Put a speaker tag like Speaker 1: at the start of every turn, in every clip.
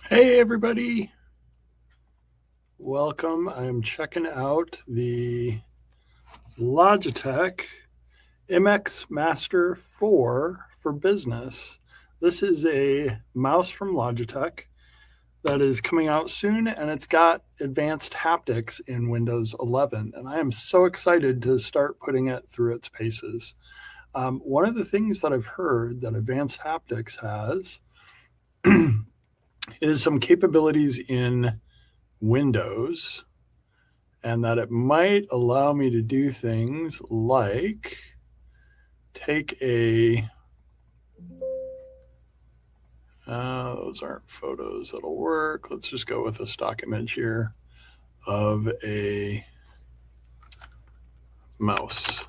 Speaker 1: Hey everybody, welcome. I'm checking out the Logitech MX Master 4 for business. This is a mouse from Logitech that is coming out soon, and it's got advanced haptics in Windows 11, and I am so excited to start putting it through its paces. One of the things that I've heard that advanced haptics has is some capabilities in Windows, and that it might allow me to do things like take a, those aren't photos that'll work. Let's just go with a stock image here of a mouse.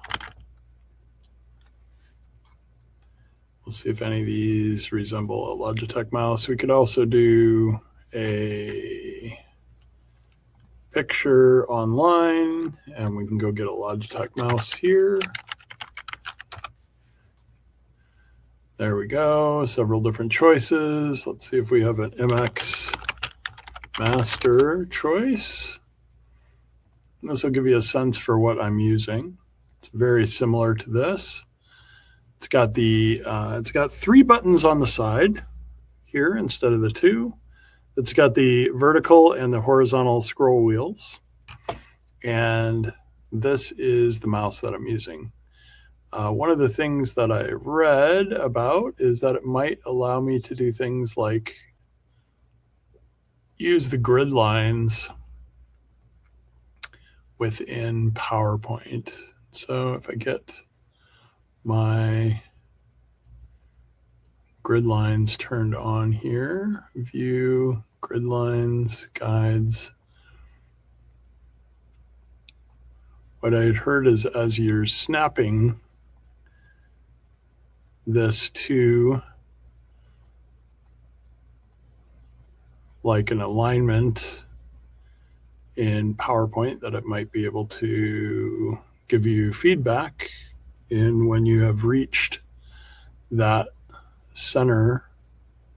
Speaker 1: We'll see if any of these resemble a Logitech mouse. We could also do a picture online, and we can go get a Logitech mouse here. There we go, several different choices. Let's see if we have an MX Master choice. And this will give you a sense for what I'm using. It's very similar to this. It's got got 3 buttons on the side here instead of the 2. It's got the vertical and the horizontal scroll wheels. And this is the mouse that I'm using. One of the things that I read about is that it might allow me to do things like use the grid lines within PowerPoint. So if I get my grid lines turned on here, view, grid lines, guides. What I had heard is as you're snapping this to like an alignment in PowerPoint, that it might be able to give you feedback in when you have reached that center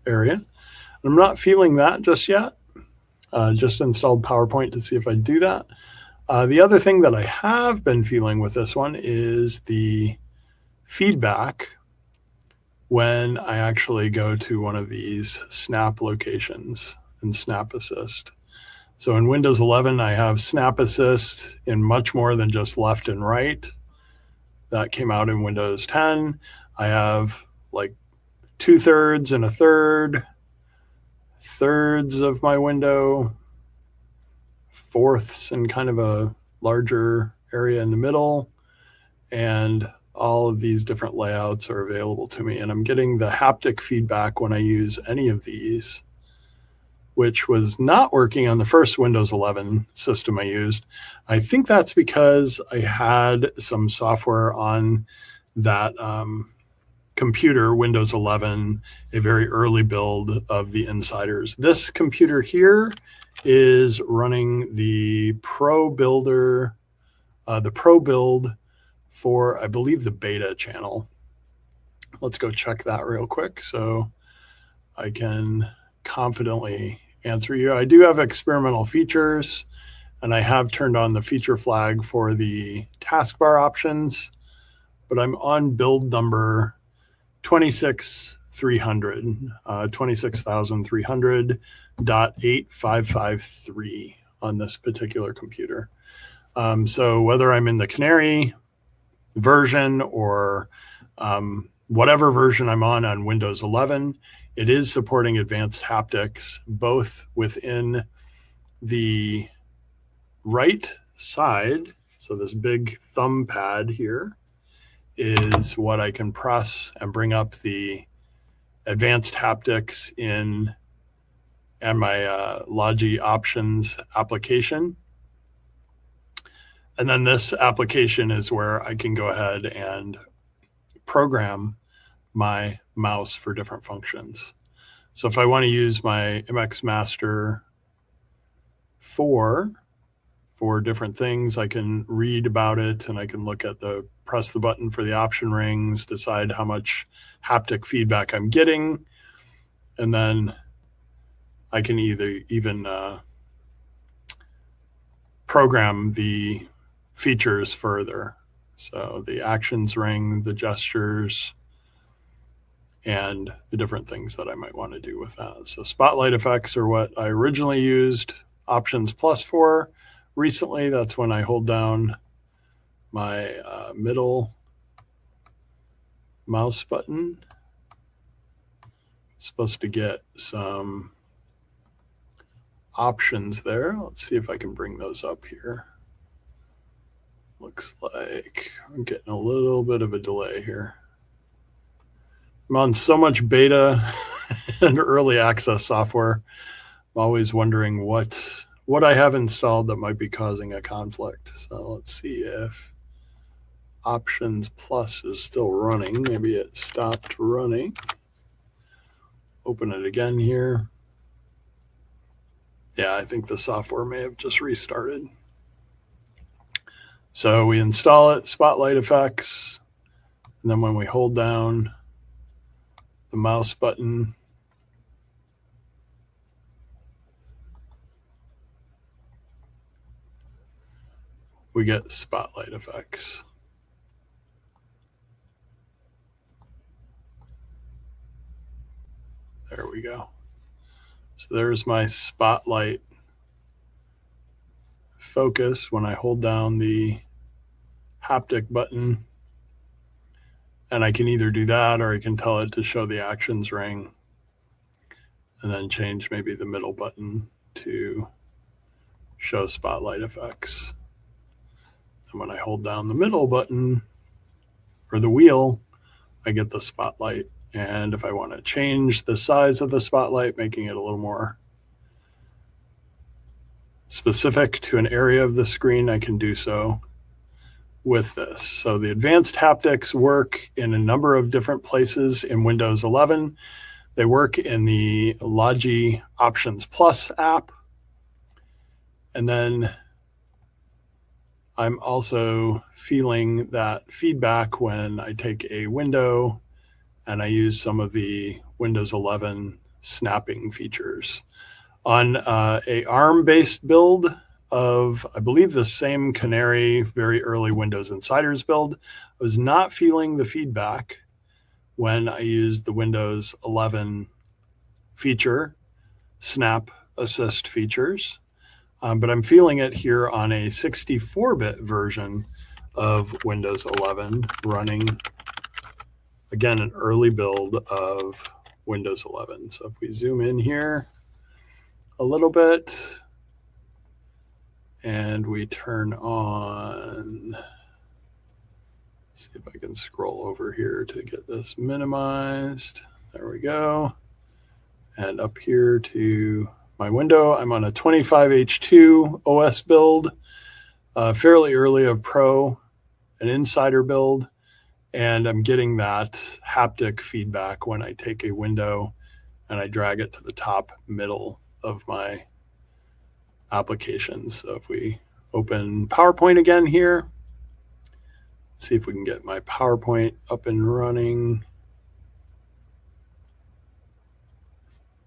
Speaker 1: area. I'm not feeling that just yet. Just installed PowerPoint to see if I do that. The other thing that I have been feeling with this one is the feedback when I actually go to one of these snap locations and Snap Assist. So in Windows 11, I have Snap Assist in much more than just left and right. That came out in Windows 10. I have like 2/3 and 1/3, thirds of my window, fourths and kind of a larger area in the middle, and all of these different layouts are available to me. And I'm getting the haptic feedback when I use any of these, which was not working on the first Windows 11 system I used. I think that's because I had some software on that computer, Windows 11, a very early build of the Insiders. This computer here is running the Pro Builder, the Pro build for, I believe, the beta channel. Let's go check that real quick so I can confidently answer you. I do have experimental features, and I have turned on the feature flag for the taskbar options, but I'm on build number 26,300, 26,300.8553 on this particular computer. So whether I'm in the Canary version or whatever version I'm on Windows 11, it is supporting advanced haptics, both within the right side. So this big thumb pad here is what I can press and bring up the advanced haptics in and my Logi options application. And then this application is where I can go ahead and program my mouse for different functions. So if I want to use my MX Master 4 for different things, I can read about it and I can look at press the button for the option rings, decide how much haptic feedback I'm getting, and then I can even program the features further. So the actions ring, the gestures, and the different things that I might want to do with that. So spotlight effects are what I originally used Options Plus for. Recently, that's when I hold down my middle mouse button. Supposed to get some options there. Let's see if I can bring those up here. Looks like I'm getting a little bit of a delay here. I'm on so much beta and early access software. I'm always wondering what I have installed that might be causing a conflict. So let's see if Options Plus is still running. Maybe it stopped running. Open it again here. Yeah, I think the software may have just restarted. So we install it, spotlight effects, and then when we hold down the mouse button, we get spotlight effects. There we go. So there's my spotlight focus when I hold down the haptic button. And I can either do that or I can tell it to show the actions ring and then change maybe the middle button to show spotlight effects. And when I hold down the middle button or the wheel, I get the spotlight. And if I want to change the size of the spotlight, making it a little more specific to an area of the screen, I can do so with this. So the advanced haptics work in a number of different places in Windows 11. They work in the Logi Options Plus app. And then I'm also feeling that feedback when I take a window and I use some of the Windows 11 snapping features. On a ARM-based build of, I believe, the same Canary, very early Windows Insiders build, I was not feeling the feedback when I used the Windows 11 feature, Snap Assist features, but I'm feeling it here on a 64-bit version of Windows 11 running, again, an early build of Windows 11. So if we zoom in here a little bit and we turn on, see if I can scroll over here to get this minimized. There we go. And up here to my window, I'm on a 25H2 OS build, fairly early of Pro, an Insider build. And I'm getting that haptic feedback when I take a window and I drag it to the top middle of my application. So if we open PowerPoint again here, let's see if we can get my PowerPoint up and running.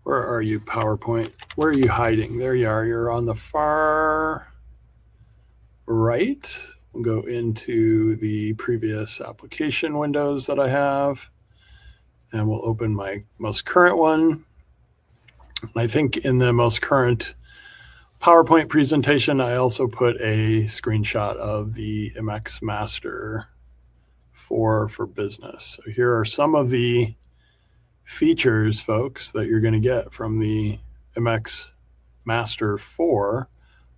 Speaker 1: Where are you, PowerPoint? Where are you hiding? There you are. You're on the far right. We'll go into the previous application windows that I have, and we'll open my most current one. I think in the most current PowerPoint presentation, I also put a screenshot of the MX Master 4 for business. So here are some of the features, folks, that you're going to get from the MX Master 4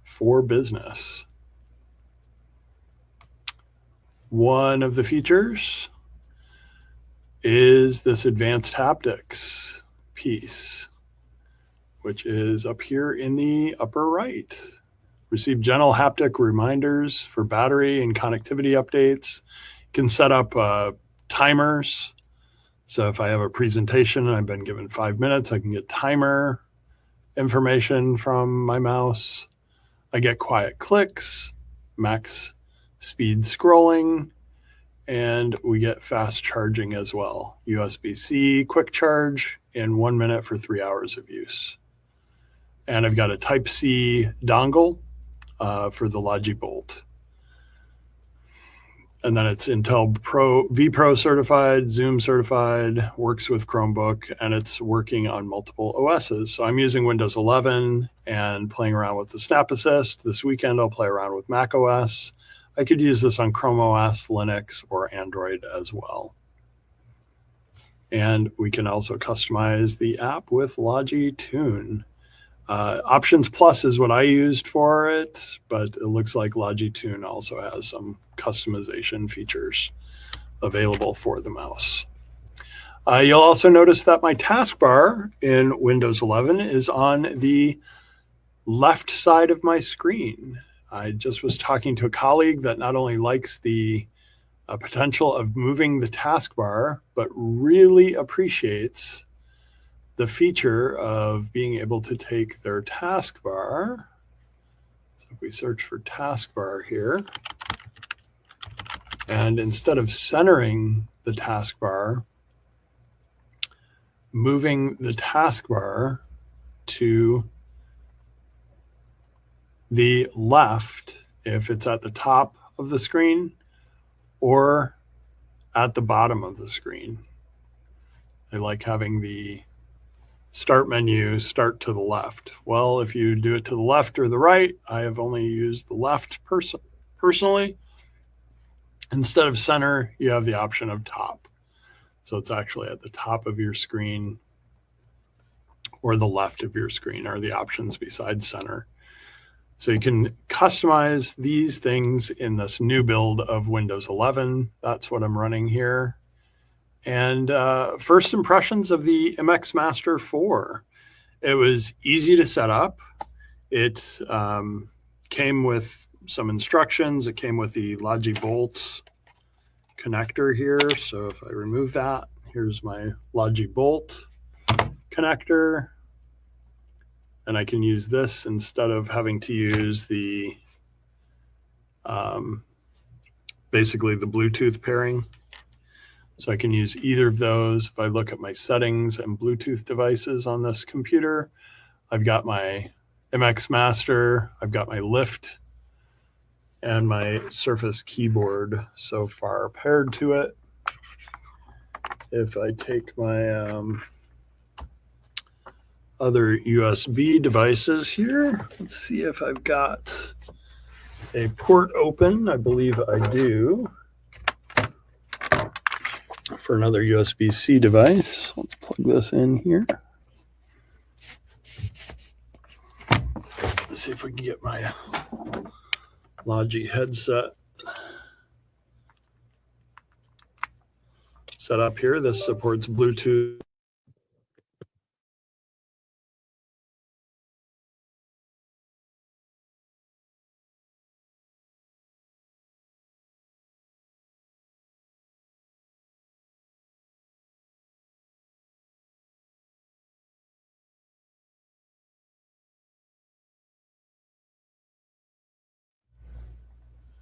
Speaker 1: for business. One of the features is this advanced haptics piece, which is up here in the upper right. Receive gentle haptic reminders for battery and connectivity updates. You can set up timers. So if I have a presentation and I've been given 5 minutes, I can get timer information from my mouse. I get quiet clicks, max speed scrolling, and we get fast charging as well. USB-C quick charge in 1 minute for 3 hours of use. And I've got a Type-C dongle for the Logi Bolt. And then it's Intel vPro certified, Zoom certified, works with Chromebook, and it's working on multiple OSs. So I'm using Windows 11 and playing around with the Snap Assist. This weekend I'll play around with Mac OS. I could use this on Chrome OS, Linux, or Android as well. And we can also customize the app with Logi Tune. Options Plus is what I used for it, but it looks like Logi Tune also has some customization features available for the mouse. You'll also notice that my taskbar in Windows 11 is on the left side of my screen. I just was talking to a colleague that not only likes the potential of moving the taskbar, but really appreciates the feature of being able to take their taskbar. So if we search for taskbar here, and instead of centering the taskbar, moving the taskbar to the left if it's at the top of the screen or at the bottom of the screen. I like having the start menu start to the left. Well, if you do it to the left or the right, I have only used the left personally. Instead of center, you have the option of top. So it's actually at the top of your screen or the left of your screen are the options besides center. So you can customize these things in this new build of Windows 11. That's what I'm running here. And first impressions of the MX Master 4. It was easy to set up. It came with some instructions. It came with the Logi Bolt connector here. So if I remove that, here's my Logi Bolt connector. And I can use this instead of having to use the basically the Bluetooth pairing. So I can use either of those. If I look at my settings and Bluetooth devices on this computer, I've got my MX Master, I've got my Lift, and my Surface keyboard so far paired to it. If I take my other USB devices here, let's see if I've got a port open. I believe I do. For another USB-C device. Let's plug this in here. Let's see if we can get my Logi headset set up here. This supports Bluetooth.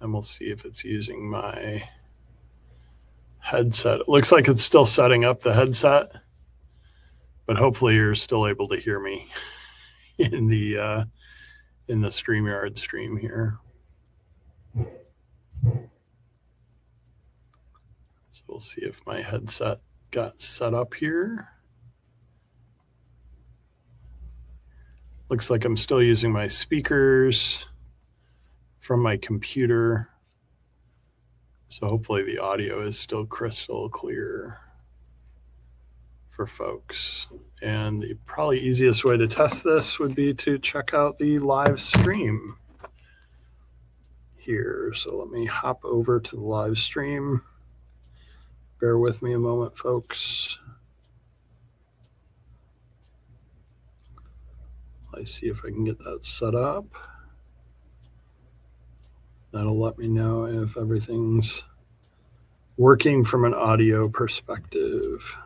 Speaker 1: And we'll see if it's using my headset. It looks like it's still setting up the headset, but hopefully you're still able to hear me in the StreamYard stream here. So we'll see if my headset got set up here. Looks like I'm still using my speakers from my computer. So hopefully the audio is still crystal clear for folks. And the probably easiest way to test this would be to check out the live stream here. So let me hop over to the live stream. Bear with me a moment, folks. Let's see if I can get that set up. That'll let me know if everything's working from an audio perspective.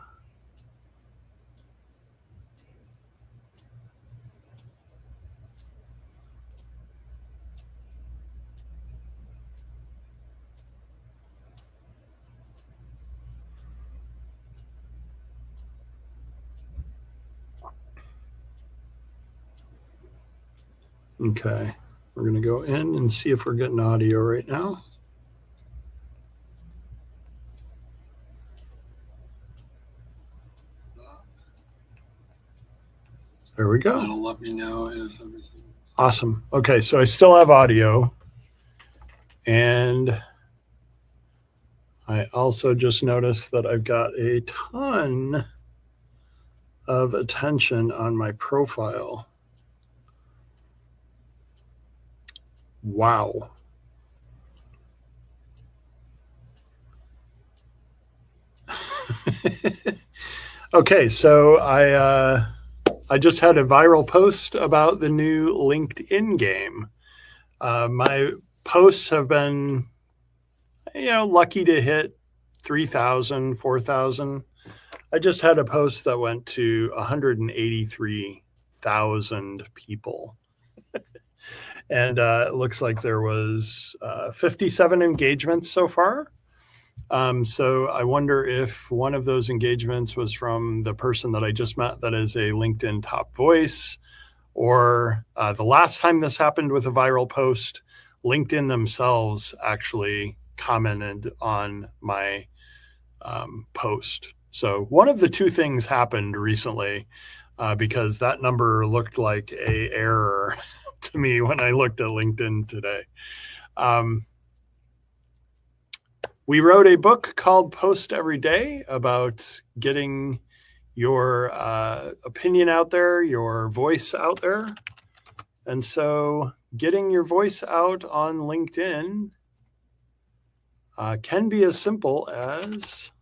Speaker 1: Okay, we're going to go in and see if we're getting audio right now. There we go. It'll let me know if everything. Awesome. Okay, so I still have audio. And I also just noticed that I've got a ton of attention on my profile. Wow. Okay, so I just had a viral post about the new LinkedIn game. My posts have been, lucky to hit 3,000, 4,000. I just had a post that went to 183,000 people. And it looks like there was 57 engagements so far. So I wonder if one of those engagements was from the person that I just met that is a LinkedIn top voice, or the last time this happened with a viral post, LinkedIn themselves actually commented on my post. So one of the two things happened recently because that number looked like an error to me when I looked at LinkedIn today. We wrote a book called Post Every Day about getting your opinion out there, your voice out there. And so getting your voice out on LinkedIn can be as simple as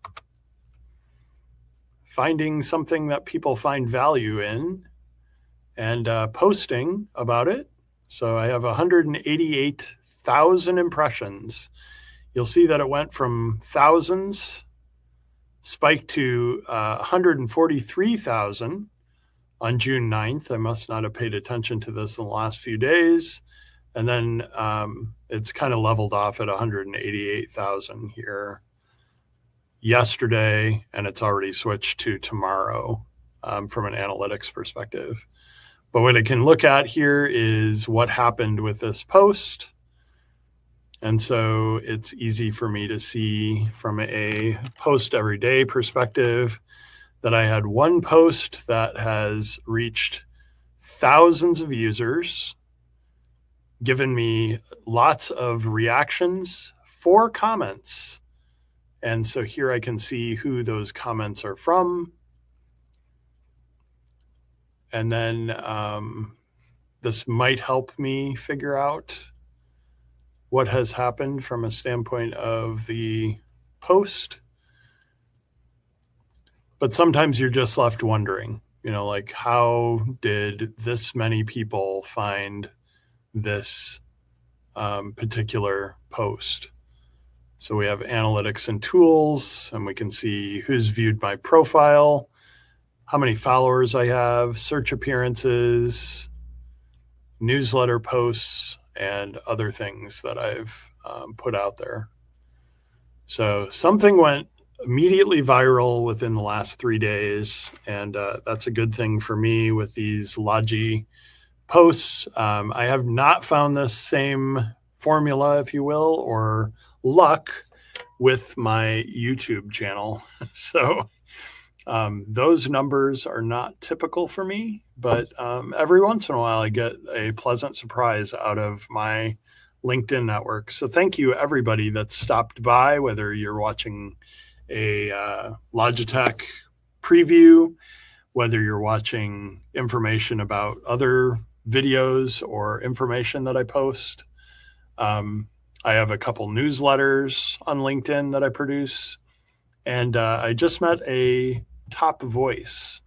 Speaker 1: finding something that people find value in and posting about it. So I have 188,000 impressions. You'll see that it went from thousands, spiked to 143,000 on June 9th. I must not have paid attention to this in the last few days. And then it's kind of leveled off at 188,000 here yesterday, and it's already switched to tomorrow from an analytics perspective. But what I can look at here is what happened with this post. And so it's easy for me to see from a post every day perspective that I had one post that has reached thousands of users, given me lots of reactions, 4 comments. And so here I can see who those comments are from. And then this might help me figure out what has happened from a standpoint of the post. But sometimes you're just left wondering, like, how did this many people find this particular post? So we have analytics and tools, and we can see who's viewed my profile, how many followers I have, search appearances, newsletter posts, and other things that I've put out there. So something went immediately viral within the last 3 days, and that's a good thing for me with these Logi posts. I have not found this same formula, if you will, or luck with my YouTube channel. So Those numbers are not typical for me, but every once in a while I get a pleasant surprise out of my LinkedIn network. So thank you, everybody that stopped by, whether you're watching a Logitech preview, whether you're watching information about other videos or information that I post. I have a couple newsletters on LinkedIn that I produce. And I just met a top voice,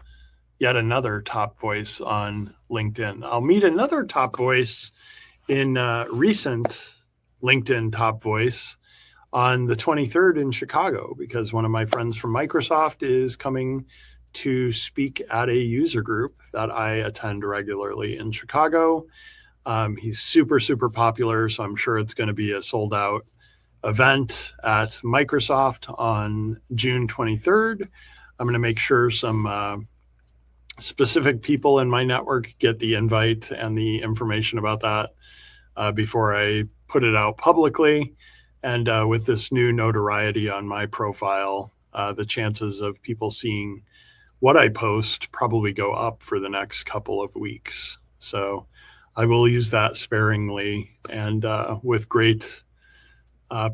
Speaker 1: yet another top voice on LinkedIn. I'll meet another top voice in recent LinkedIn top voice on the 23rd in Chicago, because one of my friends from Microsoft is coming to speak at a user group that I attend regularly in Chicago. He's super, super popular, so I'm sure it's going to be a sold out event at Microsoft on June 23rd. I'm going to make sure some specific people in my network get the invite and the information about that before I put it out publicly. And with this new notoriety on my profile, the chances of people seeing what I post probably go up for the next couple of weeks. So I will use that sparingly, and with great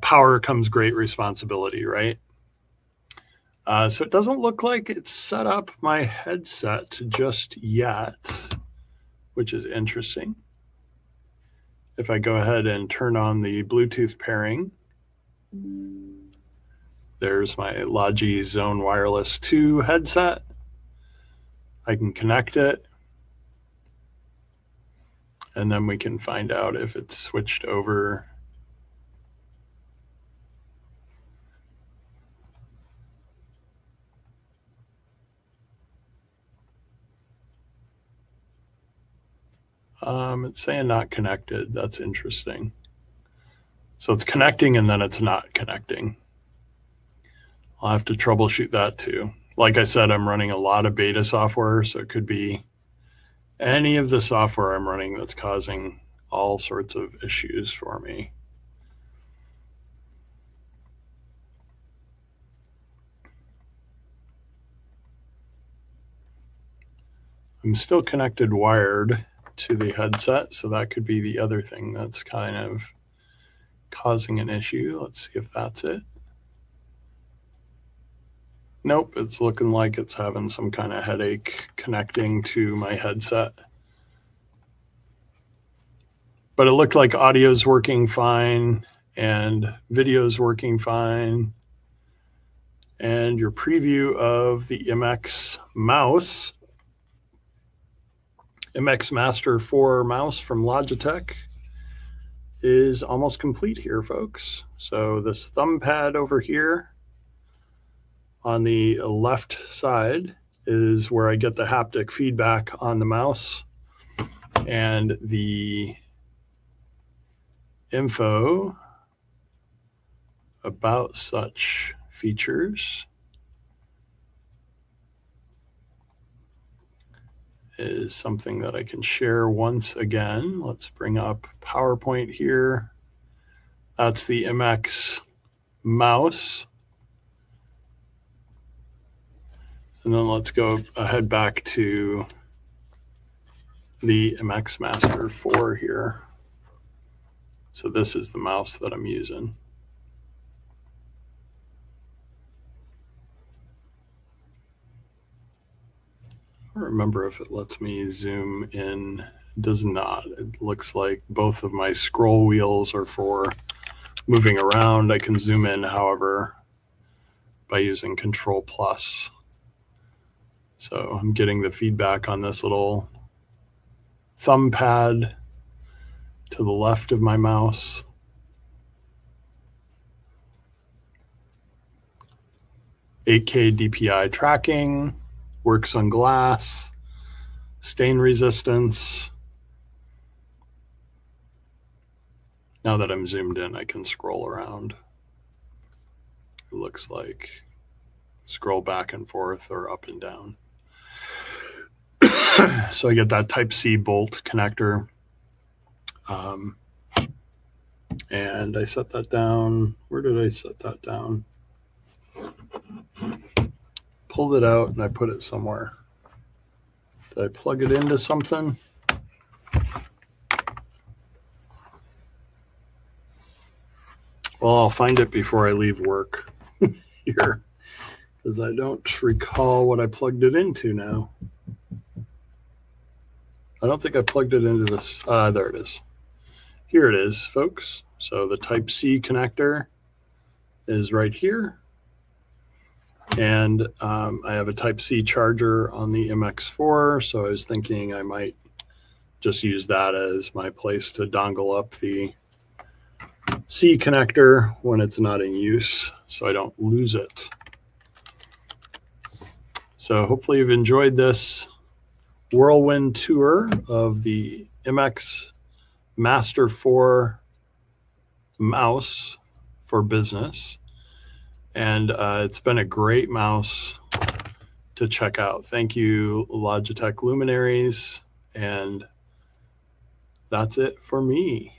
Speaker 1: power comes great responsibility, right? So it doesn't look like it's set up my headset just yet, which is interesting. If I go ahead and turn on the Bluetooth pairing, there's my Logi Zone Wireless 2 headset. I can connect it, and then we can find out if it's switched over. It's saying not connected. That's interesting. So it's connecting and then it's not connecting. I'll have to troubleshoot that too. Like I said, I'm running a lot of beta software, so it could be any of the software I'm running that's causing all sorts of issues for me. I'm still connected wired to the headset, so that could be the other thing that's kind of causing an issue. Let's see if that's it. Nope, it's looking like it's having some kind of headache connecting to my headset. But it looked like audio's working fine and video's working fine. And your preview of the MX mouse, MX Master 4 mouse from Logitech, is almost complete here, folks. So this thumb pad over here on the left side is where I get the haptic feedback on the mouse, and the info about such features is something that I can share once again. Let's bring up PowerPoint here. That's the MX mouse. And then let's go ahead back to the MX Master 4 here. So this is the mouse that I'm using. I don't remember if it lets me zoom in. It does not. It looks like both of my scroll wheels are for moving around. I can zoom in, however, by using Control Plus. So I'm getting the feedback on this little thumb pad to the left of my mouse. "8K DPI tracking, works on glass, stain resistance." Now that I'm zoomed in, I can scroll around. It looks like scroll back and forth or up and down. So I get that Type-C bolt connector. And I set that down. Where did I set that down? pulled it out and I put it somewhere. Did I plug it into something? Well, I'll find it before I leave work here, because I don't recall what I plugged it into now. I don't think I plugged it into this. There it is. Here it is, folks. So the Type-C connector is right here. And I have a Type-C charger on the MX4, so I was thinking I might just use that as my place to dongle up the C connector when it's not in use, so I don't lose it. So hopefully you've enjoyed this whirlwind tour of the MX Master 4 mouse for business. And it's been a great mouse to check out. Thank you, Logitech luminaries. And that's it for me.